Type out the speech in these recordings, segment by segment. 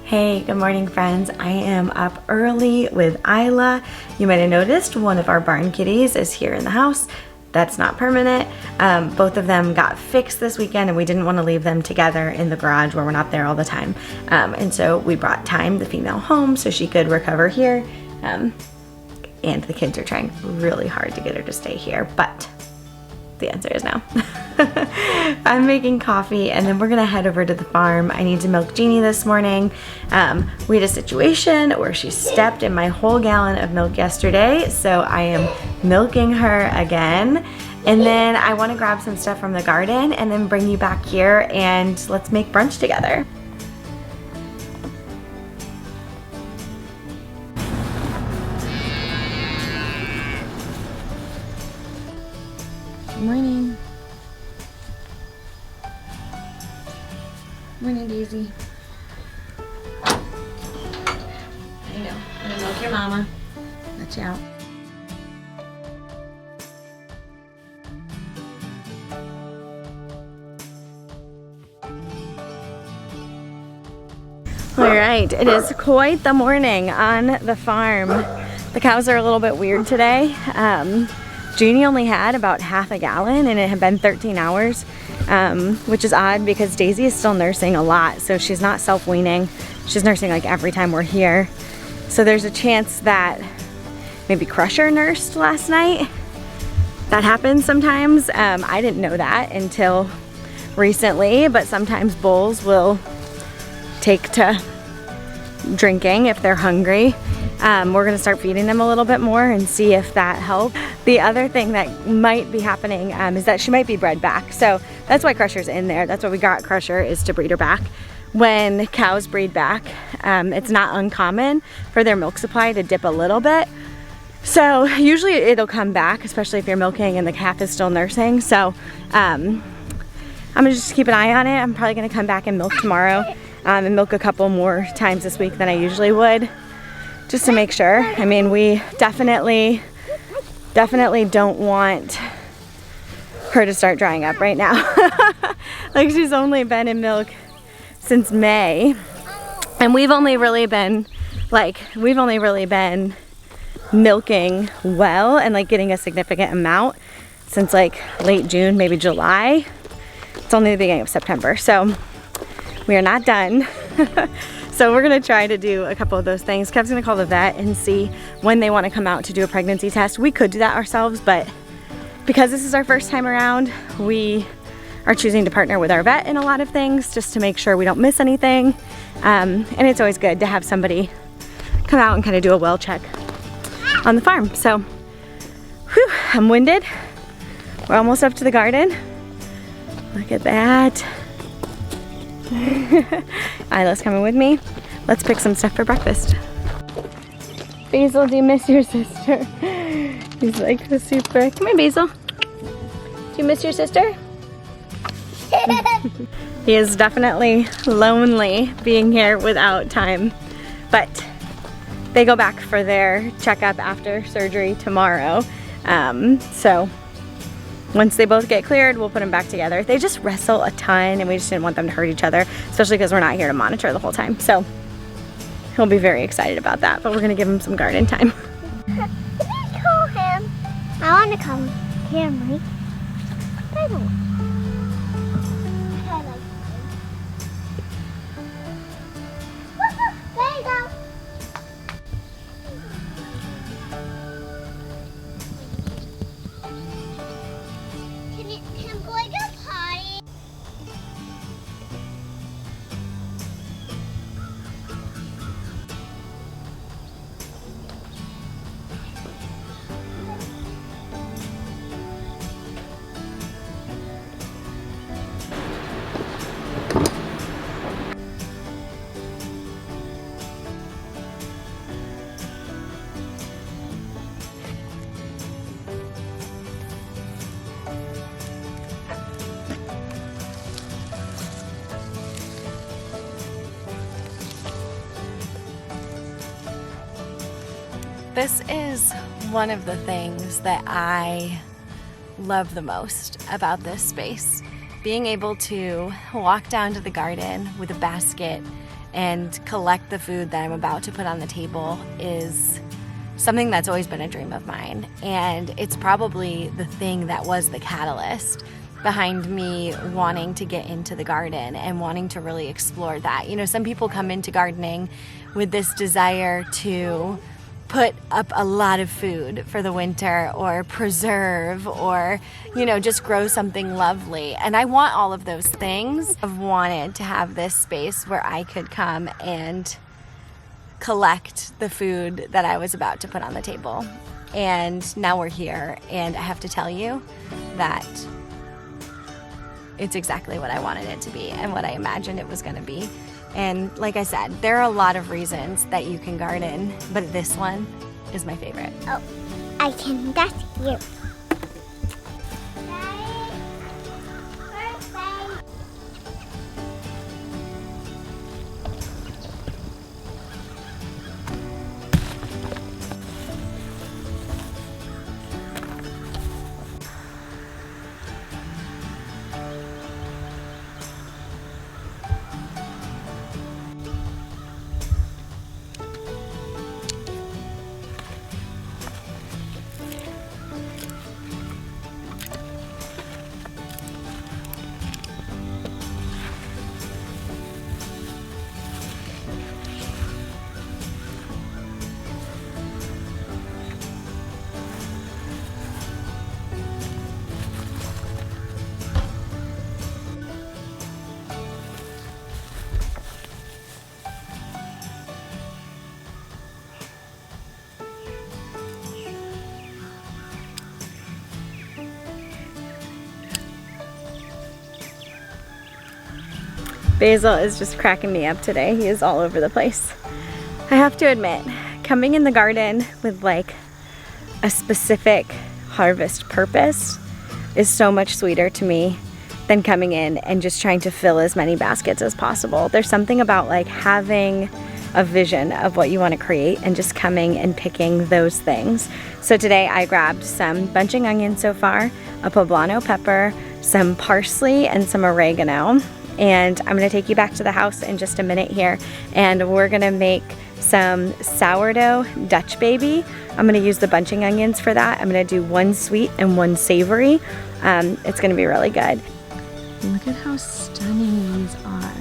Hey, good morning friends. I am up early with Isla. You might have noticed one of our barn kitties is here in the house. That's not permanent. Both of them got fixed this weekend and we didn't want to leave them together in the garage where we're not there all the time. And so we brought Time, the female, home so she could recover here. And the kids are trying really hard to get her to stay here, but the answer is no. I'm making coffee and then we're gonna head over to the farm. I need to milk Jeannie this morning. We had a situation where she stepped in my whole gallon of milk yesterday, so I am milking her again. And then I wanna grab some stuff from the garden and then bring you back here and let's make brunch together. Morning. Morning, Daisy. I know. I'm gonna milk your mama. Let you out. All right, it is quite the morning on the farm. The cows are a little bit weird today. Jeannie only had about half a gallon and it had been 13 hours, which is odd because Daisy is still nursing a lot, so she's not self-weaning. She's nursing like every time we're here. So there's a chance that maybe Crusher nursed last night. That happens sometimes. I didn't know that until recently, but sometimes bulls will take to drinking if they're hungry. We're gonna start feeding them a little bit more and see if that helps. The other thing that might be happening is that she might be bred back. So that's why Crusher's in there. That's why we got Crusher, is to breed her back. When cows breed back, it's not uncommon for their milk supply to dip a little bit. So usually it'll come back, especially if you're milking and the calf is still nursing. So I'm gonna just keep an eye on it. I'm probably gonna come back and milk tomorrow and milk a couple more times this week than I usually would, just to make sure. I mean, we definitely don't want her to start drying up right now. Like, she's only been in milk since May, and we've only really been milking well and like getting a significant amount since like late June, maybe July. It's only the beginning of September, so we are not done. So we're gonna try to do a couple of those things. Kev's gonna call the vet and see when they wanna come out to do a pregnancy test. We could do that ourselves, but because this is our first time around, we are choosing to partner with our vet in a lot of things just to make sure we don't miss anything. And it's always good to have somebody come out and kind of do a well check on the farm. So, whew, I'm winded. We're almost up to the garden. Look at that. Isla's coming with me. Let's pick some stuff for breakfast. Basil, do you miss your sister? He's like the super. Come here, Basil. Do you miss your sister? He is definitely lonely being here without Time, but they go back for their checkup after surgery tomorrow. So once they both get cleared, we'll put them back together. They just wrestle a ton and we just didn't want them to hurt each other, especially because we're not here to monitor the whole time. So he'll be very excited about that, but we're gonna give him some garden time. Can I call him? I want to call him Camry. I don't want. I like him. There you go. Can boy go potty? This is one of the things that I love the most about this space. Being able to walk down to the garden with a basket and collect the food that I'm about to put on the table is something that's always been a dream of mine. And it's probably the thing that was the catalyst behind me wanting to get into the garden and wanting to really explore that. You know, some people come into gardening with this desire to put up a lot of food for the winter or preserve or, you know, just grow something lovely. And I want all of those things. I've wanted to have this space where I could come and collect the food that I was about to put on the table. And now we're here, and I have to tell you that it's exactly what I wanted it to be and what I imagined it was going to be. And like I said, there are a lot of reasons that you can garden, but this one is my favorite. Oh, I can. That's you. Basil is just cracking me up today. He is all over the place. I have to admit, coming in the garden with like a specific harvest purpose is so much sweeter to me than coming in and just trying to fill as many baskets as possible. There's something about like having a vision of what you want to create and just coming and picking those things. So today I grabbed some bunching onions so far, a poblano pepper, some parsley, and some oregano. And I'm gonna take you back to the house in just a minute here, and we're gonna make some sourdough Dutch baby. I'm gonna use the bunching onions for that. I'm gonna do one sweet and one savory. It's gonna be really good. Look at how stunning these are.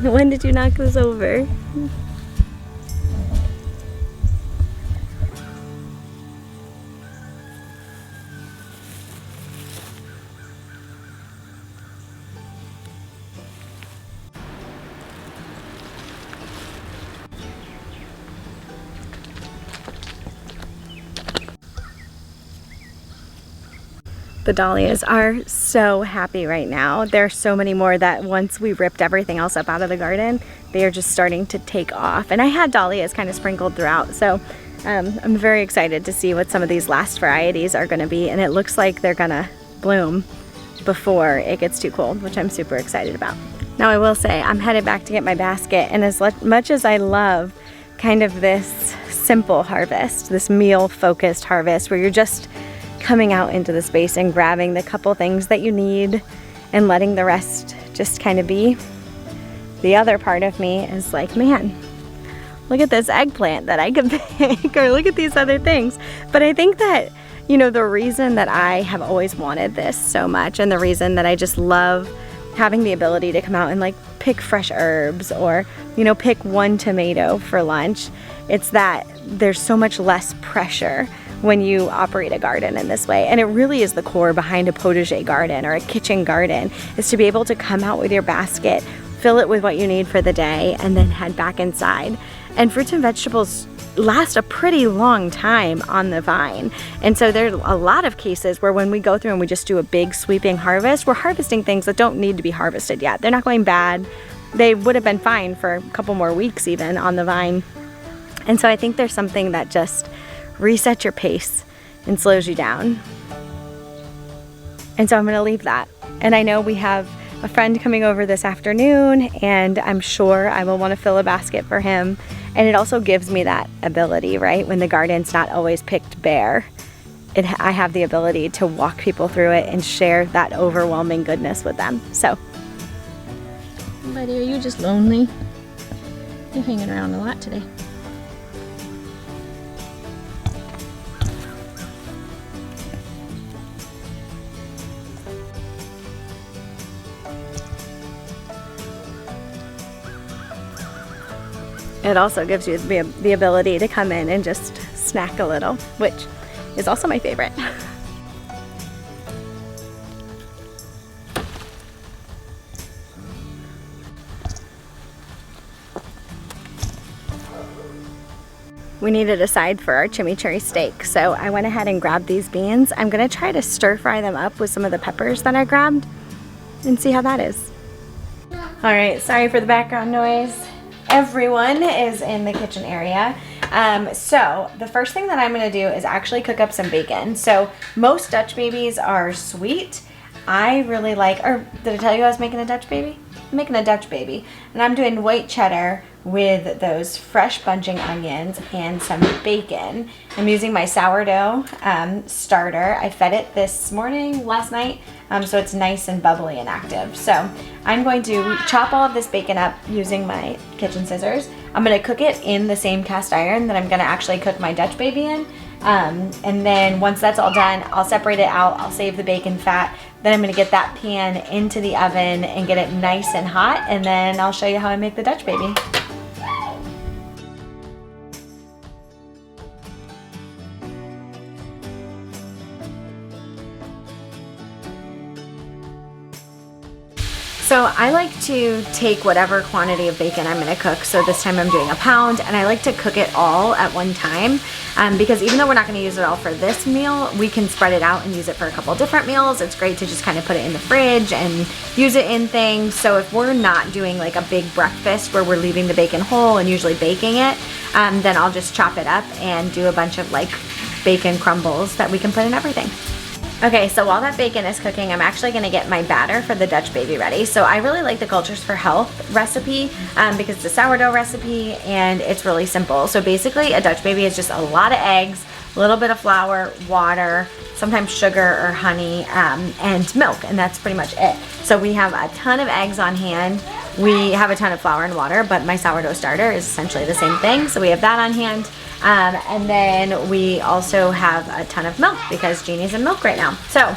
When did you knock this over? The dahlias are so happy right now. There are so many more that once we ripped everything else up out of the garden, they are just starting to take off. And I had dahlias kind of sprinkled throughout, so I'm very excited to see what some of these last varieties are gonna be, and it looks like they're gonna bloom before it gets too cold, which I'm super excited about. Now I will say, I'm headed back to get my basket, and as much as I love kind of this simple harvest, this meal-focused harvest where you're just coming out into the space and grabbing the couple things that you need and letting the rest just kind of be, the other part of me is like, man, look at this eggplant that I could pick, or look at these other things. But I think that, you know, the reason that I have always wanted this so much, and the reason that I just love having the ability to come out and like pick fresh herbs, or, you know, pick one tomato for lunch, it's that there's so much less pressure when you operate a garden in this way. And it really is the core behind a potager garden or a kitchen garden, is to be able to come out with your basket, fill it with what you need for the day, and then head back inside. And fruits and vegetables last a pretty long time on the vine. And so there are a lot of cases where when we go through and we just do a big sweeping harvest, we're harvesting things that don't need to be harvested yet. They're not going bad. They would have been fine for a couple more weeks even on the vine. And so I think there's something that just resets your pace and slows you down. And so I'm gonna leave that. And I know we have a friend coming over this afternoon, and I'm sure I will want to fill a basket for him. And it also gives me that ability, right? When the garden's not always picked bare, I have the ability to walk people through it and share that overwhelming goodness with them. So, buddy, are you just lonely? You're hanging around a lot today. It also gives you the ability to come in and just snack a little, which is also my favorite. We needed a side for our chimichurri steak, so I went ahead and grabbed these beans. I'm gonna try to stir fry them up with some of the peppers that I grabbed and see how that is. All right, sorry for the background noise. Everyone is in the kitchen area. So the first thing that I'm gonna do is actually cook up some bacon. So most Dutch babies are sweet. I really like, or did I tell you I was making a Dutch baby? I'm making a Dutch baby, and I'm doing white cheddar with those fresh bunching onions and some bacon. I'm using my sourdough starter. I fed it last night, so it's nice and bubbly and active. So I'm going to chop all of this bacon up using my kitchen scissors. I'm gonna cook it in the same cast iron that I'm gonna actually cook my Dutch baby in. And then once that's all done, I'll separate it out, I'll save the bacon fat, then I'm gonna get that pan into the oven and get it nice and hot, and then I'll show you how I make the Dutch baby. So I like to take whatever quantity of bacon I'm gonna cook. So this time I'm doing a pound, and I like to cook it all at one time because even though we're not gonna use it all for this meal, we can spread it out and use it for a couple different meals. It's great to just kind of put it in the fridge and use it in things. So if we're not doing like a big breakfast where we're leaving the bacon whole and usually baking it, then I'll just chop it up and do a bunch of like bacon crumbles that we can put in everything. Okay, so while that bacon is cooking, I'm actually gonna get my batter for the Dutch baby ready. So I really like the Cultures for Health recipe because it's a sourdough recipe and it's really simple. So basically a Dutch baby is just a lot of eggs, a little bit of flour, water, sometimes sugar or honey, and milk, and that's pretty much it. So we have a ton of eggs on hand. We have a ton of flour and water, but my sourdough starter is essentially the same thing. So we have that on hand. And then we also have a ton of milk because Jeannie's in milk right now. So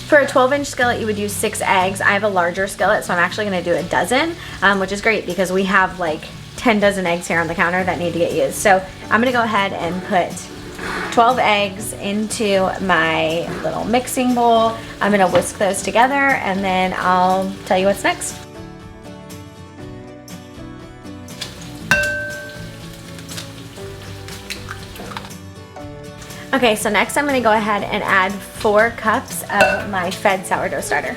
for a 12-inch skillet, you would use 6 eggs. I have a larger skillet, so I'm actually gonna do a dozen, which is great because we have like 10 dozen eggs here on the counter that need to get used. So I'm gonna go ahead and put 12 eggs into my little mixing bowl. I'm gonna whisk those together, and then I'll tell you what's next. Okay, so next I'm gonna go ahead and add 4 cups of my fed sourdough starter.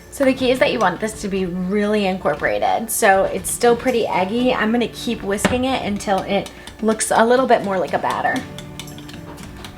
So the key is that you want this to be really incorporated. So it's still pretty eggy. I'm gonna keep whisking it until it looks a little bit more like a batter.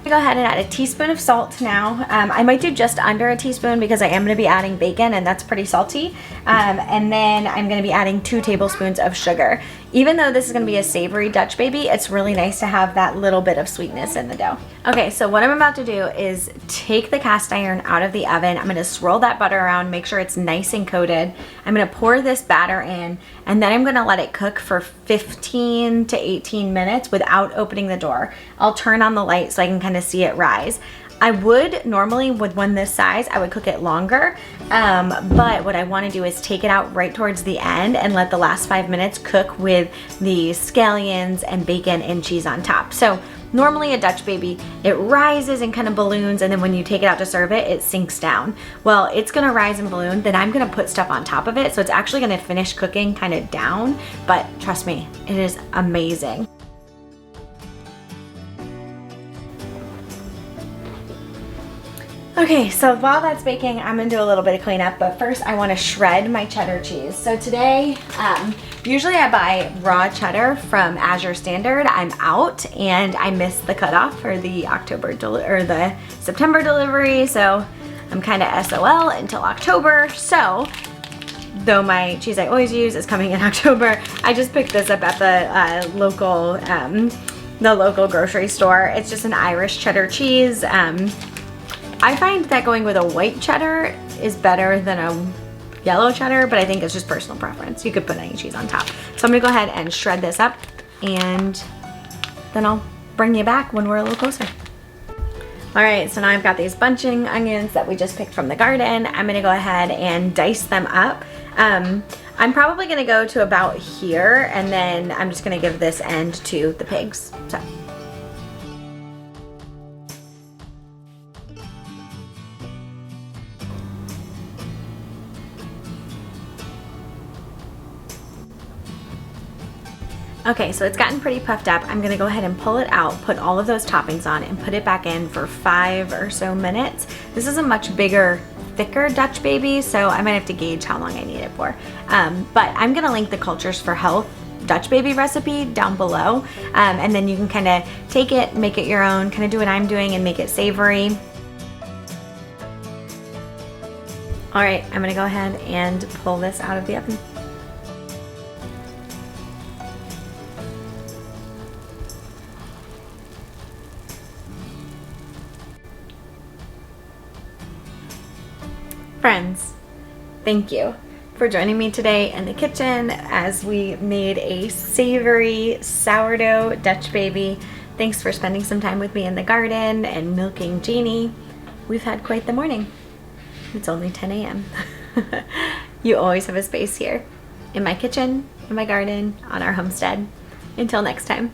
Go ahead and add a teaspoon of salt now. I might do just under a teaspoon because I am going to be adding bacon and that's pretty salty. And then I'm going to be adding 2 tablespoons of sugar. Even though this is going to be a savory Dutch baby, it's really nice to have that little bit of sweetness in the dough. Okay, so what I'm about to do is take the cast iron out of the oven. I'm going to swirl that butter around, make sure it's nice and coated. I'm going to pour this batter in, and then I'm going to let it cook for 15 to 18 minutes without opening the door. I'll turn on the light so I can kind of see it rise. I would normally, with one this size, I would cook it longer, but what I want to do is take it out right towards the end and let the last 5 minutes cook with the scallions and bacon and cheese on top. So normally a Dutch baby, it rises and kind of balloons, and then when you take it out to serve it, it sinks down. Well, it's gonna rise and balloon, then I'm gonna put stuff on top of it, so it's actually gonna finish cooking kind of down, but trust me, it is amazing. Okay, so while that's baking, I'm gonna do a little bit of cleanup, but first I wanna shred my cheddar cheese. So today, Usually I buy raw cheddar from Azure Standard. I'm out and I missed the cutoff for the the September delivery, so I'm kind of SOL until October. So though my cheese I always use is coming in October, I just picked this up at the local grocery store. It's just an Irish cheddar cheese. I find that going with a white cheddar is better than a yellow cheddar, but I think it's just personal preference. You could put any cheese on top. So I'm gonna go ahead and shred this up, and then I'll bring you back when we're a little closer. All right, so now I've got these bunching onions that we just picked from the garden. I'm gonna go ahead and dice them up. I'm probably gonna go to about here, and then I'm just gonna give this end to the pigs. So. Okay, so it's gotten pretty puffed up. I'm gonna go ahead and pull it out, put all of those toppings on, and put it back in for 5 or so minutes. This is a much bigger, thicker Dutch baby, so I might have to gauge how long I need it for. But I'm gonna link the Cultures for Health Dutch baby recipe down below, and then you can kind of take it, make it your own, kind of do what I'm doing and make it savory. All right, I'm gonna go ahead and pull this out of the oven. Friends, thank you for joining me today in the kitchen as we made a savory sourdough Dutch baby. Thanks for spending some time with me in the garden and milking Jeannie. We've had quite the morning. It's only 10 a.m. You always have a space here in my kitchen, in my garden, on our homestead. Until next time.